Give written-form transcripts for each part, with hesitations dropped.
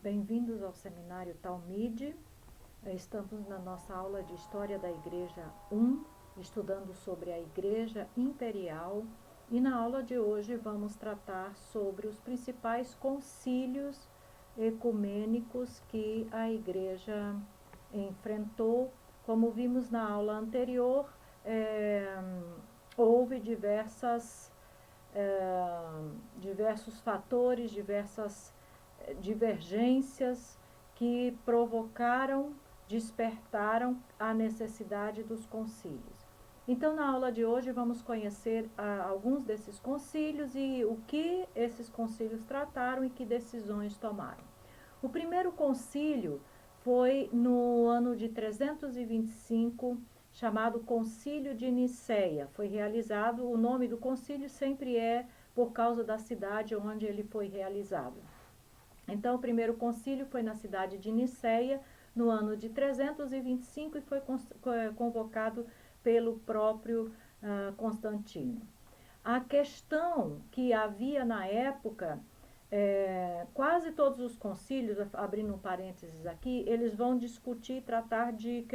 Bem-vindos ao Seminário Talmide. Estamos na nossa aula de História da Igreja 1, estudando sobre a Igreja Imperial. E na aula de hoje vamos tratar sobre os principais concílios ecumênicos que a Igreja enfrentou. Como vimos na aula anterior, houve diversos fatores, diversas divergências que despertaram a necessidade dos concílios. Então, na aula de hoje, vamos conhecer alguns desses concílios e o que esses concílios trataram e que decisões tomaram. O primeiro concílio foi no ano de 325, chamado Concílio de Nicéia. Foi realizado, o nome do concílio sempre é por causa da cidade onde ele foi realizado. Então, o primeiro concílio foi na cidade de Nicéia, no ano de 325, e foi convocado pelo próprio Constantino. A questão que havia na época, quase todos os concílios, abrindo um parênteses aqui, eles vão discutir, tratar de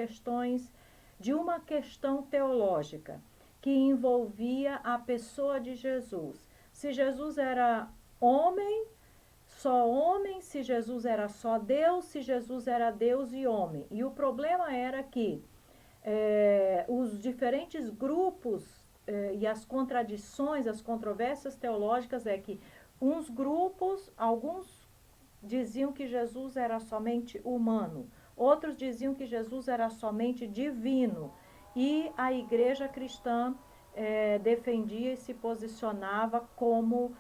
uma questão teológica, que envolvia a pessoa de Jesus. Se Jesus era só homem, se Jesus era só Deus, se Jesus era Deus e homem. E o problema era que os diferentes grupos e as contradições, as controvérsias teológicas é que alguns diziam que Jesus era somente humano, outros diziam que Jesus era somente divino, e a igreja cristã defendia e se posicionava como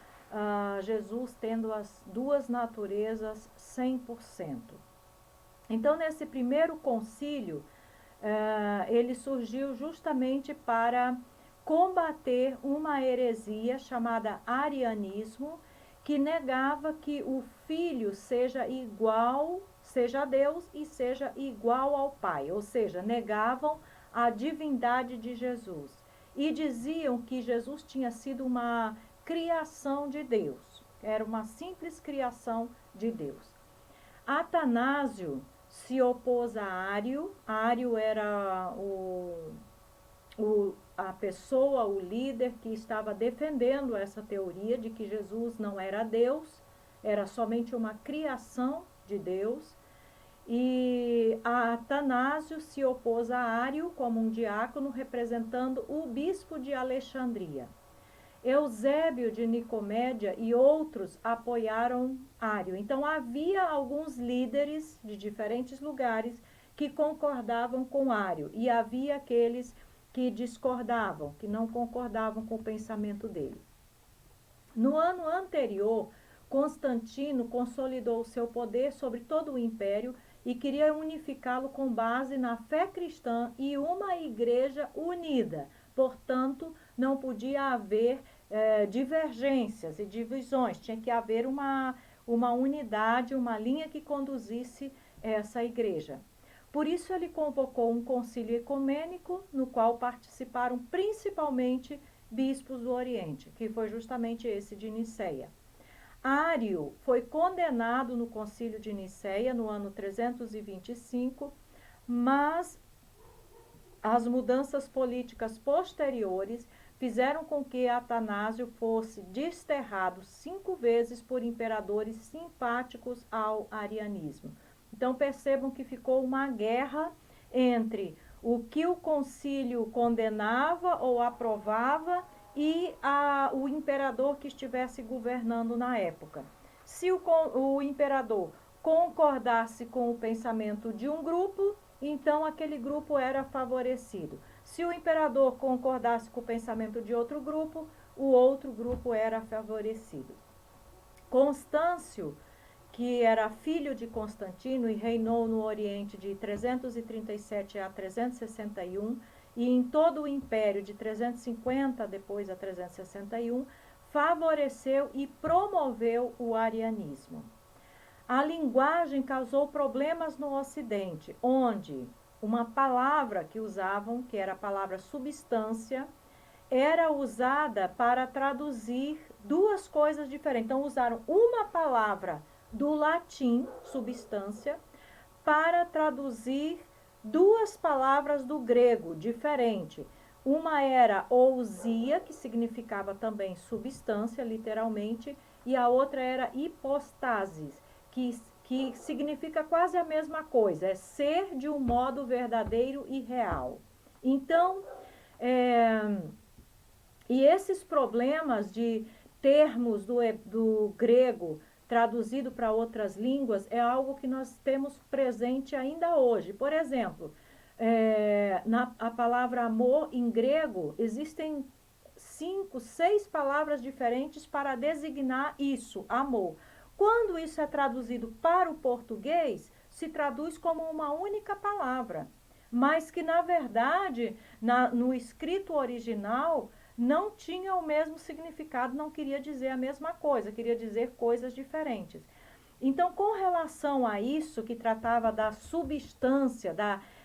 Jesus tendo as duas naturezas 100%. Então, nesse primeiro concílio, ele surgiu justamente para combater uma heresia chamada arianismo, que negava que o Filho seja Deus e seja igual ao Pai, ou seja, negavam a divindade de Jesus. E diziam que Jesus tinha sido uma criação de Deus, era uma simples criação de Deus. Atanásio se opôs a Ário. Ário era a pessoa, o líder que estava defendendo essa teoria de que Jesus não era Deus, era somente uma criação de Deus. E Atanásio se opôs a Ário como um diácono representando o bispo de Alexandria. Eusébio de Nicomédia e outros apoiaram Ário. Então, havia alguns líderes de diferentes lugares que concordavam com Ário, e havia aqueles que discordavam, que não concordavam com o pensamento dele. No ano anterior, Constantino consolidou seu poder sobre todo o império e queria unificá-lo com base na fé cristã e uma igreja unida. Portanto, não podia haver divergências e divisões, tinha que haver uma unidade, uma linha que conduzisse essa igreja. Por isso, ele convocou um concílio ecumênico, no qual participaram principalmente bispos do Oriente, que foi justamente esse de Nicéia. Ário foi condenado no concílio de Nicéia no ano 325, mas as mudanças políticas posteriores fizeram com que Atanásio fosse desterrado 5 vezes por imperadores simpáticos ao arianismo. Então percebam que ficou uma guerra entre o que o concílio condenava ou aprovava e o imperador que estivesse governando na época. Se o imperador concordasse com o pensamento de um grupo, então aquele grupo era favorecido. Se o imperador concordasse com o pensamento de outro grupo, o outro grupo era favorecido. Constâncio, que era filho de Constantino e reinou no Oriente de 337 a 361, e em todo o império de 350 depois a 361, favoreceu e promoveu o arianismo. A linguagem causou problemas no Ocidente, onde uma palavra que usavam, que era a palavra substância, era usada para traduzir duas coisas diferentes. Então, usaram uma palavra do latim, substância, para traduzir duas palavras do grego diferente. Uma era ousia, que significava também substância, literalmente, e a outra era hipostasis, que significa quase a mesma coisa, é ser de um modo verdadeiro e real. Então, e esses problemas de termos do grego traduzido para outras línguas é algo que nós temos presente ainda hoje. Por exemplo, a palavra amor em grego existem 5, 6 palavras diferentes para designar isso, amor. Quando isso é traduzido para o português, se traduz como uma única palavra, mas que na verdade, no escrito original, não tinha o mesmo significado, não queria dizer a mesma coisa, queria dizer coisas diferentes. Então, com relação a isso, que tratava da substância,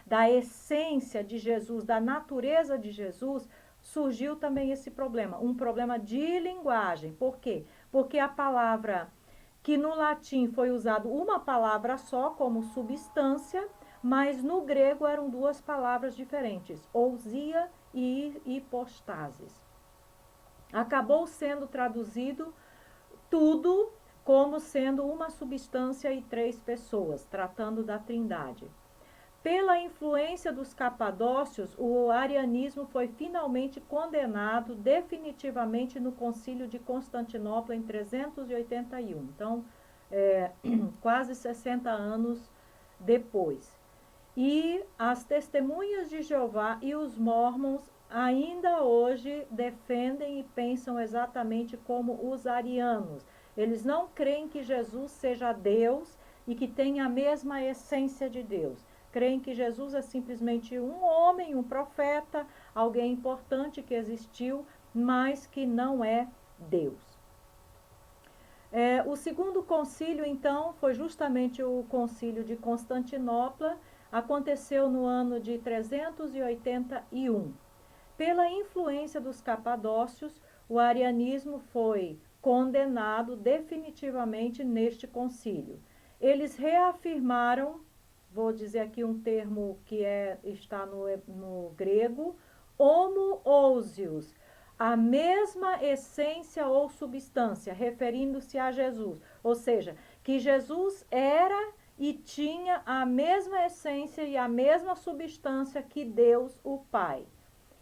da essência de Jesus, da natureza de Jesus, surgiu também esse problema, um problema de linguagem. Por quê? Porque a palavra que no latim foi usado uma palavra só como substância, mas no grego eram duas palavras diferentes, ousia e hipostasis. Acabou sendo traduzido tudo como sendo uma substância e 3 pessoas, tratando da Trindade. Pela influência dos capadócios, o arianismo foi finalmente condenado definitivamente no Concílio de Constantinopla em 381. Então, quase 60 anos depois. E as testemunhas de Jeová e os mórmons ainda hoje defendem e pensam exatamente como os arianos. Eles não creem que Jesus seja Deus e que tenha a mesma essência de Deus. Creem que Jesus é simplesmente um homem, um profeta, alguém importante que existiu, mas que não é Deus. O segundo concílio, então, foi justamente o concílio de Constantinopla, aconteceu no ano de 381. Pela influência dos capadócios, o arianismo foi condenado definitivamente neste concílio. Eles reafirmaram, vou dizer aqui um termo que está no grego, homoousios, a mesma essência ou substância, referindo-se a Jesus. Ou seja, que Jesus era e tinha a mesma essência e a mesma substância que Deus, o Pai.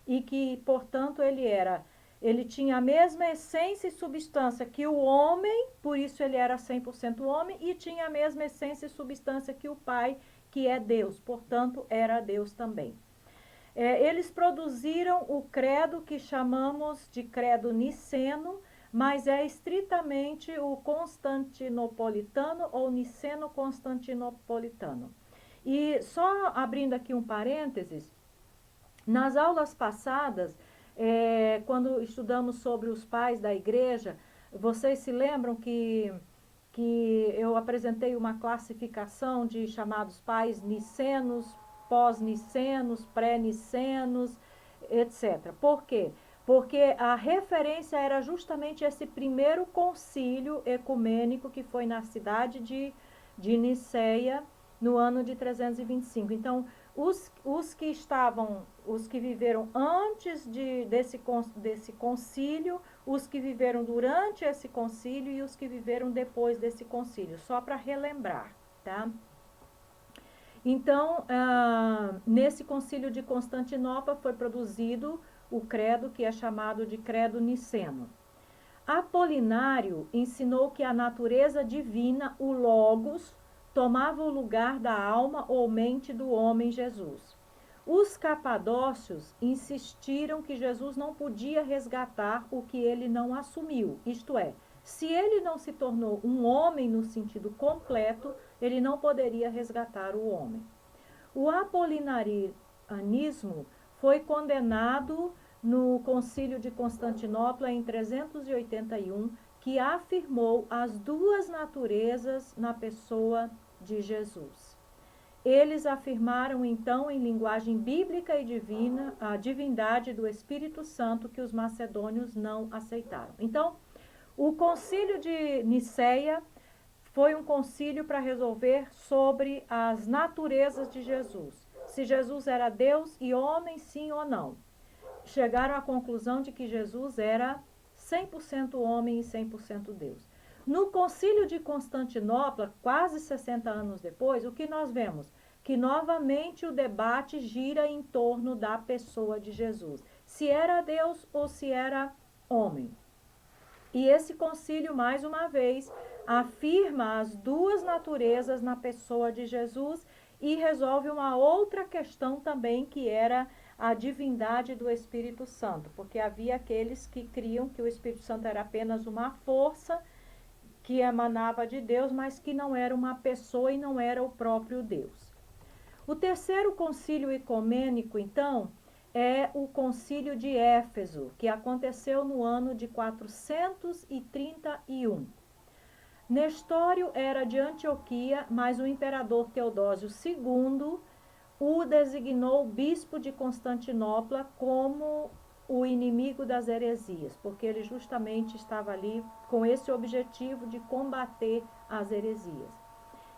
E que, portanto, ele tinha a mesma essência e substância que o homem, por isso ele era 100% homem, e tinha a mesma essência e substância que o Pai, que é Deus, portanto, era Deus também. Eles produziram o credo que chamamos de credo niceno, mas é estritamente o constantinopolitano ou niceno-constantinopolitano. E só abrindo aqui um parênteses, nas aulas passadas, quando estudamos sobre os pais da igreja, vocês se lembram que eu apresentei uma classificação de chamados pais nicenos, pós-nicenos, pré-nicenos, etc. Por quê? Porque a referência era justamente esse primeiro concílio ecumênico que foi na cidade de Niceia, no ano de 325. Então, os que viveram antes desse concílio, os que viveram durante esse concílio e os que viveram depois desse concílio, só para relembrar, tá? Então, nesse concílio de Constantinopla foi produzido o credo que é chamado de credo niceno. Apolinário ensinou que a natureza divina, o Logos, tomava o lugar da alma ou mente do homem Jesus. Os capadócios insistiram que Jesus não podia resgatar o que ele não assumiu, isto é, se ele não se tornou um homem no sentido completo, ele não poderia resgatar o homem. O apolinarianismo foi condenado no Concílio de Constantinopla em 381, que afirmou as duas naturezas na pessoa de Jesus. Eles afirmaram então em linguagem bíblica e divina a divindade do Espírito Santo que os macedônios não aceitaram. Então, o Concílio de Niceia foi um concílio para resolver sobre as naturezas de Jesus. Se Jesus era Deus e homem, sim ou não. Chegaram à conclusão de que Jesus era 100% homem e 100% Deus. No concílio de Constantinopla, quase 60 anos depois, o que nós vemos? Que novamente o debate gira em torno da pessoa de Jesus. Se era Deus ou se era homem. E esse concílio, mais uma vez, afirma as duas naturezas na pessoa de Jesus e resolve uma outra questão também, que era a divindade do Espírito Santo, porque havia aqueles que criam que o Espírito Santo era apenas uma força que emanava de Deus, mas que não era uma pessoa e não era o próprio Deus. O terceiro concílio ecumênico, então, é o concílio de Éfeso, que aconteceu no ano de 431. Nestório era de Antioquia, mas o imperador Teodósio II o designou bispo de Constantinopla como o inimigo das heresias, porque ele justamente estava ali com esse objetivo de combater as heresias.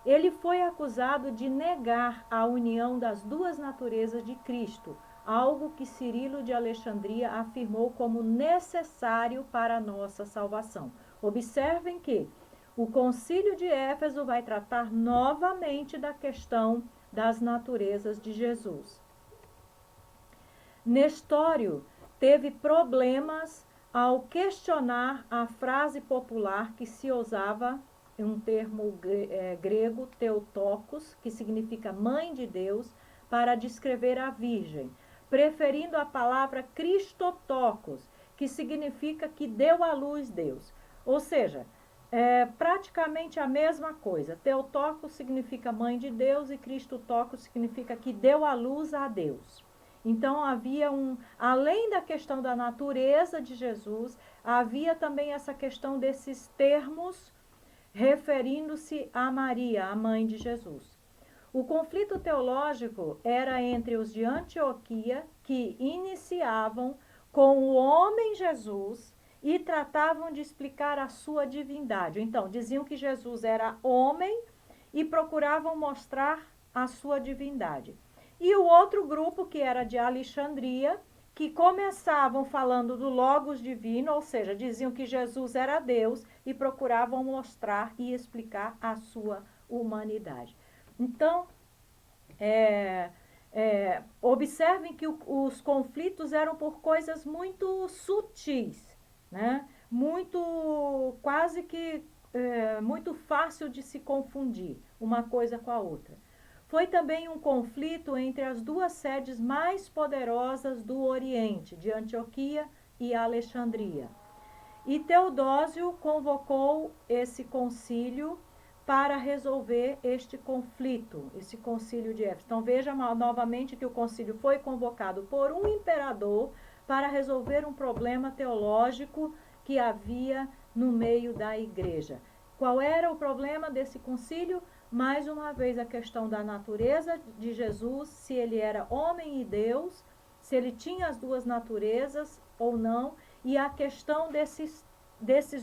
Ele foi acusado de negar a união das duas naturezas de Cristo, algo que Cirilo de Alexandria afirmou como necessário para a nossa salvação. Observem que o Concílio de Éfeso vai tratar novamente da questão das naturezas de Jesus. Nestório teve problemas ao questionar a frase popular que se usava, um termo grego, Theotokos, que significa mãe de Deus, para descrever a Virgem, preferindo a palavra Christotokos, que significa que deu à luz Deus. Ou seja, é praticamente a mesma coisa. Theotokos significa mãe de Deus e Christotokos significa que deu à luz a Deus. Então havia além da questão da natureza de Jesus, havia também essa questão desses termos referindo-se a Maria, a mãe de Jesus. O conflito teológico era entre os de Antioquia, que iniciavam com o homem Jesus e tratavam de explicar a sua divindade. Então, diziam que Jesus era homem e procuravam mostrar a sua divindade. E o outro grupo, que era de Alexandria, que começavam falando do Logos divino, ou seja, diziam que Jesus era Deus e procuravam mostrar e explicar a sua humanidade. Então, observem que os conflitos eram por coisas muito sutis, né? Quase que muito fácil de se confundir uma coisa com a outra. Foi também um conflito entre as duas sedes mais poderosas do Oriente, de Antioquia e Alexandria. E Teodósio convocou esse concílio para resolver este conflito, esse concílio de Éfeso. Então veja novamente que o concílio foi convocado por um imperador para resolver um problema teológico que havia no meio da igreja. Qual era o problema desse concílio? Mais uma vez a questão da natureza de Jesus, se ele era homem e Deus, se ele tinha as duas naturezas ou não, e a questão desses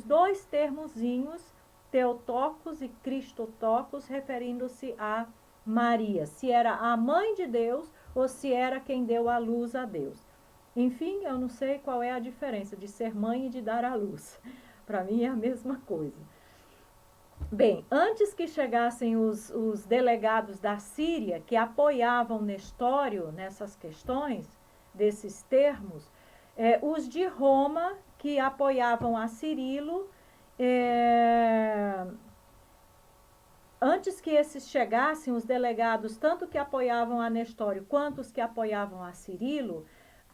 dois termozinhos, Theotokos e Christotokos, referindo-se a Maria, se era a mãe de Deus ou se era quem deu a luz a Deus. Enfim, eu não sei qual é a diferença de ser mãe e de dar à luz. Para mim é a mesma coisa. Bem, antes que chegassem os delegados da Síria, que apoiavam Nestório nessas questões, desses termos, os de Roma, que apoiavam a Cirilo, antes que esses chegassem, os delegados, tanto que apoiavam a Nestório quanto os que apoiavam a Cirilo,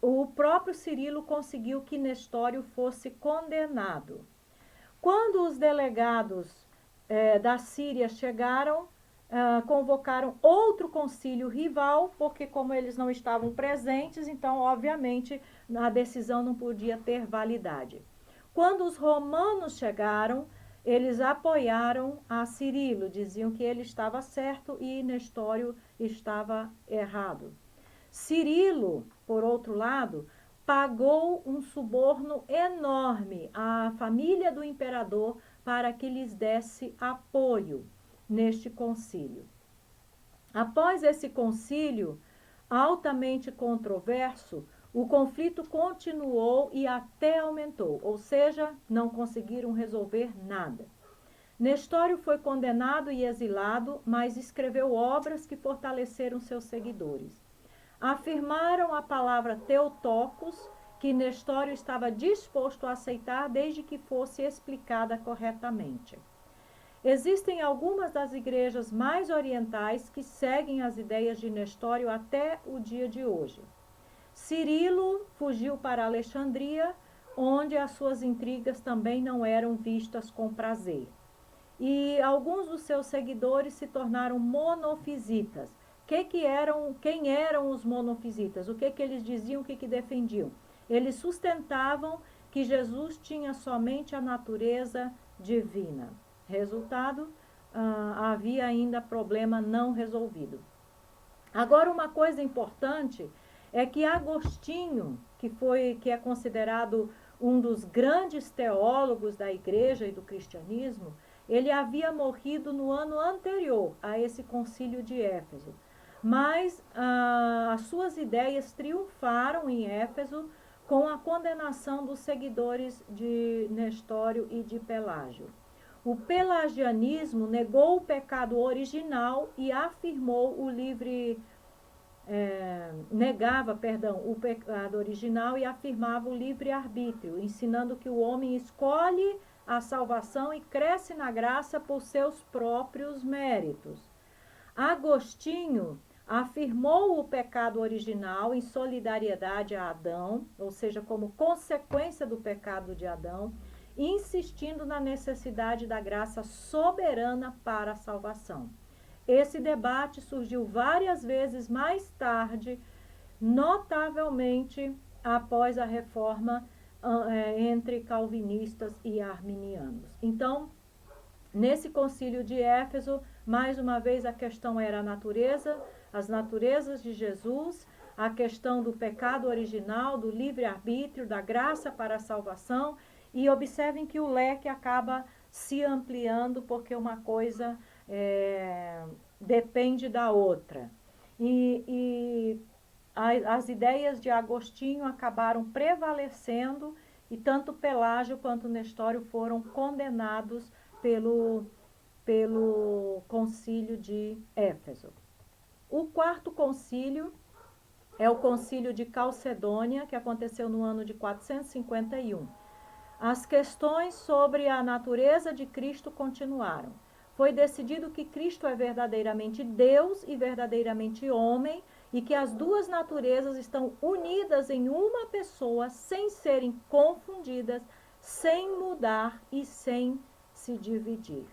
o próprio Cirilo conseguiu que Nestório fosse condenado. Quando os delegados da Síria chegaram, convocaram outro concílio rival, porque como eles não estavam presentes, então, obviamente, a decisão não podia ter validade. Quando os romanos chegaram, eles apoiaram a Cirilo, diziam que ele estava certo e Nestório estava errado. Cirilo, por outro lado, pagou um suborno enorme à família do imperador para que lhes desse apoio neste concílio. Após esse concílio altamente controverso, o conflito continuou e até aumentou, ou seja, não conseguiram resolver nada. Nestório foi condenado e exilado, mas escreveu obras que fortaleceram seus seguidores. Afirmaram a palavra Theotokos, que Nestório estava disposto a aceitar desde que fosse explicada corretamente. Existem algumas das igrejas mais orientais que seguem as ideias de Nestório até o dia de hoje. Cirilo fugiu para Alexandria, onde as suas intrigas também não eram vistas com prazer. E alguns dos seus seguidores se tornaram monofisitas. Quem eram os monofisitas? O que eles diziam, o que defendiam? Eles sustentavam que Jesus tinha somente a natureza divina. Resultado, havia ainda problema não resolvido. Agora, uma coisa importante é que Agostinho, que é considerado um dos grandes teólogos da igreja e do cristianismo, ele havia morrido no ano anterior a esse concílio de Éfeso. Mas as suas ideias triunfaram em Éfeso com a condenação dos seguidores de Nestório e de Pelágio. O pelagianismo negou o pecado original e afirmou negava o pecado original e afirmava o livre-arbítrio, ensinando que o homem escolhe a salvação e cresce na graça por seus próprios méritos. Agostinho afirmou o pecado original em solidariedade a Adão, ou seja, como consequência do pecado de Adão, insistindo na necessidade da graça soberana para a salvação. Esse debate surgiu várias vezes mais tarde, notavelmente após a reforma entre calvinistas e arminianos. Então, nesse concílio de Éfeso, mais uma vez a questão era a natureza, as naturezas de Jesus, a questão do pecado original, do livre-arbítrio, da graça para a salvação. E observem que o leque acaba se ampliando porque uma coisa depende da outra. As ideias de Agostinho acabaram prevalecendo e tanto Pelágio quanto Nestório foram condenados pelo concílio de Éfeso. O quarto concílio é o concílio de Calcedônia, que aconteceu no ano de 451. As questões sobre a natureza de Cristo continuaram. Foi decidido que Cristo é verdadeiramente Deus e verdadeiramente homem, e que as duas naturezas estão unidas em uma pessoa, sem serem confundidas, sem mudar e sem se dividir.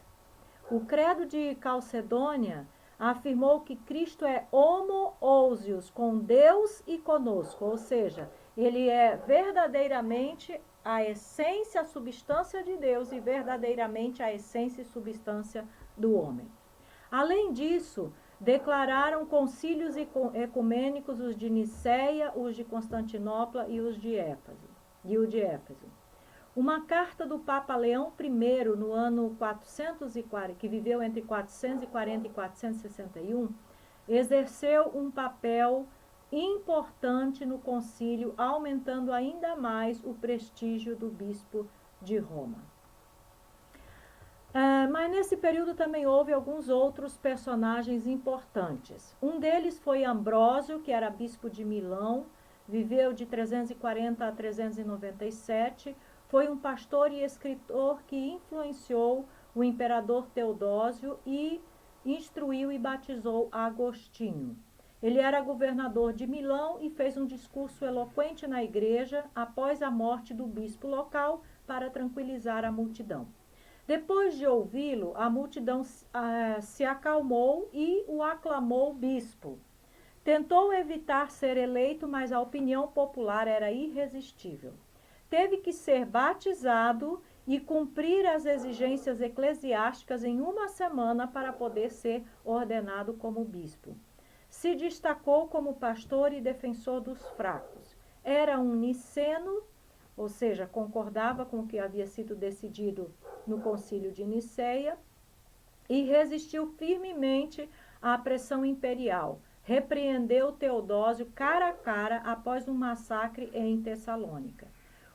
O credo de Calcedônia afirmou que Cristo é homoousios, com Deus e conosco, ou seja, ele é verdadeiramente a essência, a substância de Deus e verdadeiramente a essência e substância do homem. Além disso, declararam concílios ecumênicos, os de Niceia, os de Constantinopla e o de Éfeso. Uma carta do Papa Leão I, no ano 440, que viveu entre 440 e 461, exerceu um papel importante no concílio, aumentando ainda mais o prestígio do bispo de Roma. Mas nesse período também houve alguns outros personagens importantes. Um deles foi Ambrósio, que era bispo de Milão, viveu de 340 a 397, foi um pastor e escritor que influenciou o imperador Teodósio e instruiu e batizou Agostinho. Ele era governador de Milão e fez um discurso eloquente na igreja após a morte do bispo local para tranquilizar a multidão. Depois de ouvi-lo, a multidão se acalmou e o aclamou bispo. Tentou evitar ser eleito, mas a opinião popular era irresistível. Teve que ser batizado e cumprir as exigências eclesiásticas em uma semana para poder ser ordenado como bispo. Se destacou como pastor e defensor dos fracos. Era um niceno, ou seja, concordava com o que havia sido decidido no Concílio de Nicéia e resistiu firmemente à pressão imperial. Repreendeu Teodósio cara a cara após um massacre em Tessalônica.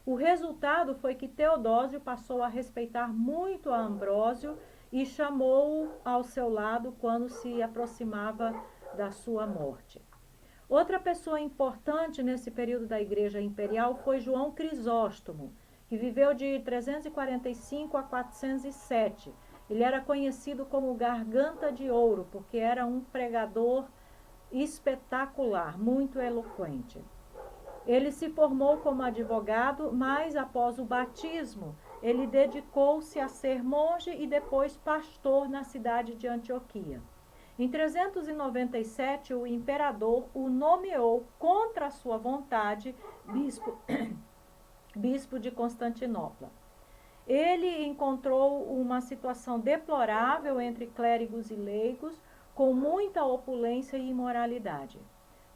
O resultado foi que Teodósio passou a respeitar muito a Ambrósio e chamou-o ao seu lado quando se aproximava da sua morte. Outra pessoa importante nesse período da Igreja Imperial foi João Crisóstomo, que viveu de 345 a 407. Ele era conhecido como Garganta de Ouro, porque era um pregador espetacular, muito eloquente. Ele se formou como advogado, mas após o batismo, ele dedicou-se a ser monge e depois pastor na cidade de Antioquia. Em 397, o imperador o nomeou contra a sua vontade bispo de Constantinopla. Ele encontrou uma situação deplorável entre clérigos e leigos, com muita opulência e imoralidade.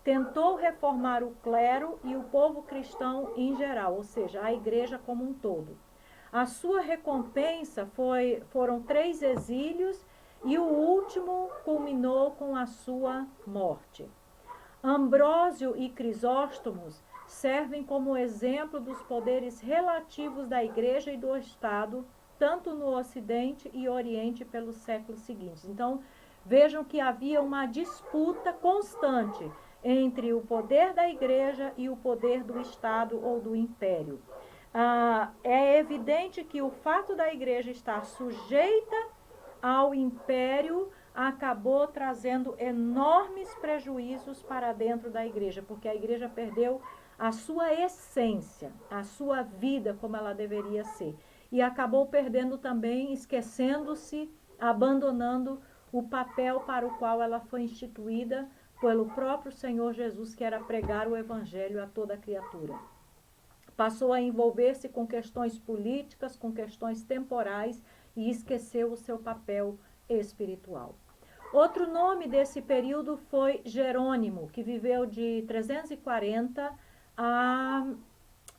Tentou reformar o clero e o povo cristão em geral, ou seja, a igreja como um todo. A sua recompensa foram 3 exílios e o último culminou com a sua morte. Ambrósio e Crisóstomos servem como exemplo dos poderes relativos da Igreja e do Estado, tanto no Ocidente e Oriente pelos séculos seguintes. Então, vejam que havia uma disputa constante entre o poder da Igreja e o poder do Estado ou do Império. É evidente que o fato da Igreja estar sujeita ao Império acabou trazendo enormes prejuízos para dentro da igreja, porque a igreja perdeu a sua essência, a sua vida como ela deveria ser. E acabou perdendo também, esquecendo-se, abandonando o papel para o qual ela foi instituída pelo próprio Senhor Jesus, que era pregar o evangelho a toda criatura. Passou a envolver-se com questões políticas, com questões temporais e esqueceu o seu papel espiritual. Outro nome desse período foi Jerônimo, que viveu de 340 a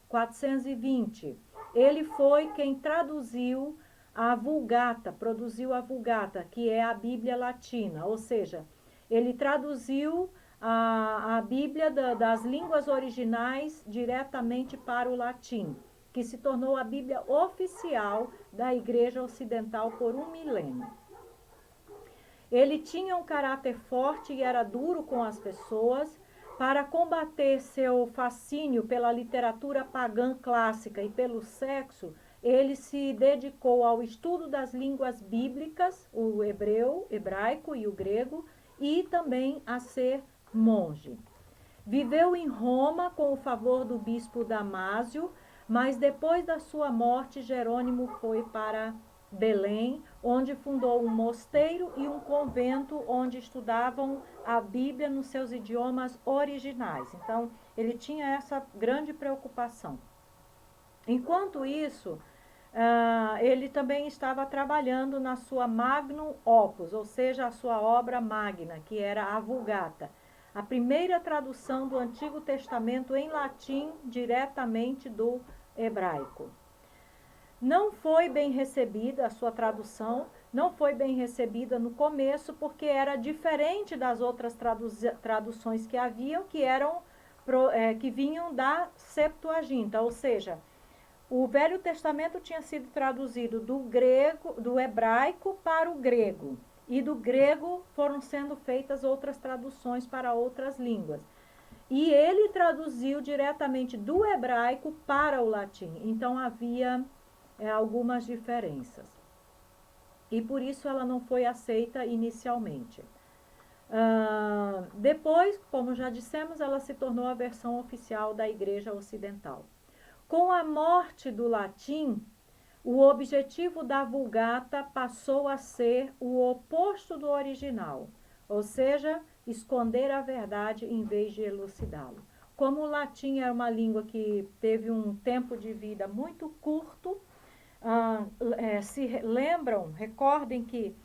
420. Ele foi quem traduziu a Vulgata, produziu a Vulgata, que é a Bíblia Latina, ou seja, ele traduziu a Bíblia das línguas originais diretamente para o latim, que se tornou a Bíblia oficial da Igreja Ocidental por 1 milênio. Ele tinha um caráter forte e era duro com as pessoas. Para combater seu fascínio pela literatura pagã clássica e pelo sexo, ele se dedicou ao estudo das línguas bíblicas, o hebraico e o grego, e também a ser monge. Viveu em Roma com o favor do bispo Damásio, mas depois da sua morte, Jerônimo foi para Belém, onde fundou um mosteiro e um convento onde estudavam a Bíblia nos seus idiomas originais. Então, ele tinha essa grande preocupação. Enquanto isso, ele também estava trabalhando na sua Magnum Opus, ou seja, a sua obra magna, que era a Vulgata, a primeira tradução do Antigo Testamento em latim diretamente do hebraico. Não foi bem recebida a sua tradução, não foi bem recebida no começo, porque era diferente das outras traduções que haviam, que vinham da Septuaginta, ou seja, o Velho Testamento tinha sido traduzido do hebraico para o grego, e do grego foram sendo feitas outras traduções para outras línguas. E ele traduziu diretamente do hebraico para o latim, então havia algumas diferenças. E por isso ela não foi aceita inicialmente. Depois, como já dissemos, ela se tornou a versão oficial da Igreja Ocidental. Com a morte do latim, o objetivo da Vulgata passou a ser o oposto do original, ou seja, esconder a verdade em vez de elucidá-lo. Como o latim era uma língua que teve um tempo de vida muito curto, recordem que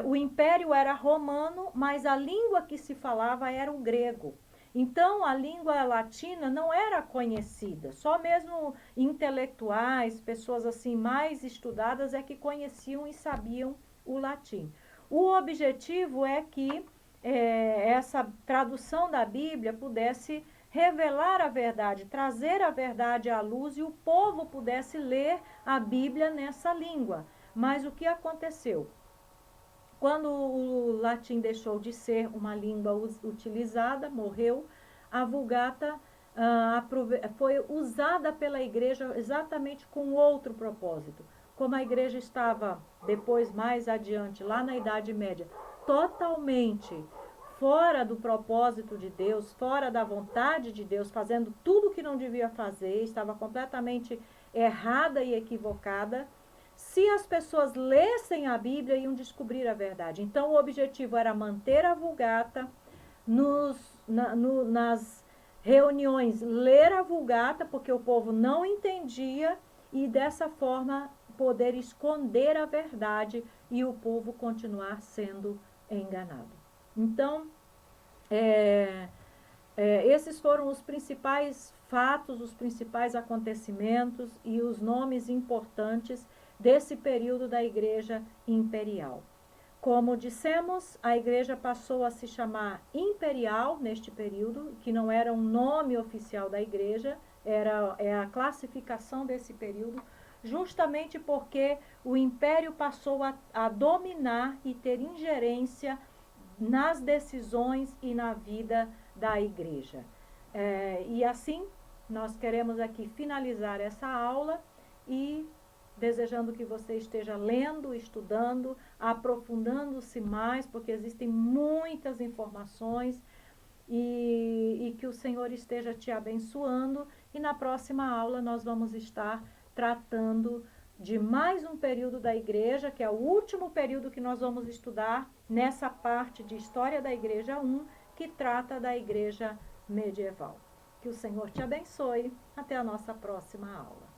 o império era romano, mas a língua que se falava era o grego. Então, a língua latina não era conhecida, só mesmo intelectuais, pessoas assim mais estudadas é que conheciam e sabiam o latim. O objetivo é que essa tradução da Bíblia pudesse revelar a verdade, trazer a verdade à luz e o povo pudesse ler a Bíblia nessa língua. Mas o que aconteceu? Quando o latim deixou de ser uma língua utilizada, morreu, a Vulgata foi usada pela igreja exatamente com outro propósito. Como a igreja estava, depois, mais adiante, lá na Idade Média, totalmente fora do propósito de Deus, fora da vontade de Deus, fazendo tudo o que não devia fazer, estava completamente errada e equivocada. Se as pessoas lessem a Bíblia, iam descobrir a verdade. Então, o objetivo era manter a Vulgata, nas reuniões, ler a Vulgata, porque o povo não entendia, e dessa forma poder esconder a verdade e o povo continuar sendo enganado. Então, esses foram os principais fatos, os principais acontecimentos e os nomes importantes desse período da Igreja Imperial. Como dissemos, a igreja passou a se chamar imperial neste período, que não era um nome oficial da igreja, é a classificação desse período, justamente porque o império passou a dominar e ter ingerência nas decisões e na vida da igreja. E assim, nós queremos aqui finalizar essa aula e desejando que você esteja lendo, estudando, aprofundando-se mais, porque existem muitas informações e que o Senhor esteja te abençoando. E na próxima aula nós vamos estar tratando de mais um período da igreja, que é o último período que nós vamos estudar nessa parte de História da Igreja 1, que trata da igreja medieval. Que o Senhor te abençoe. Até a nossa próxima aula.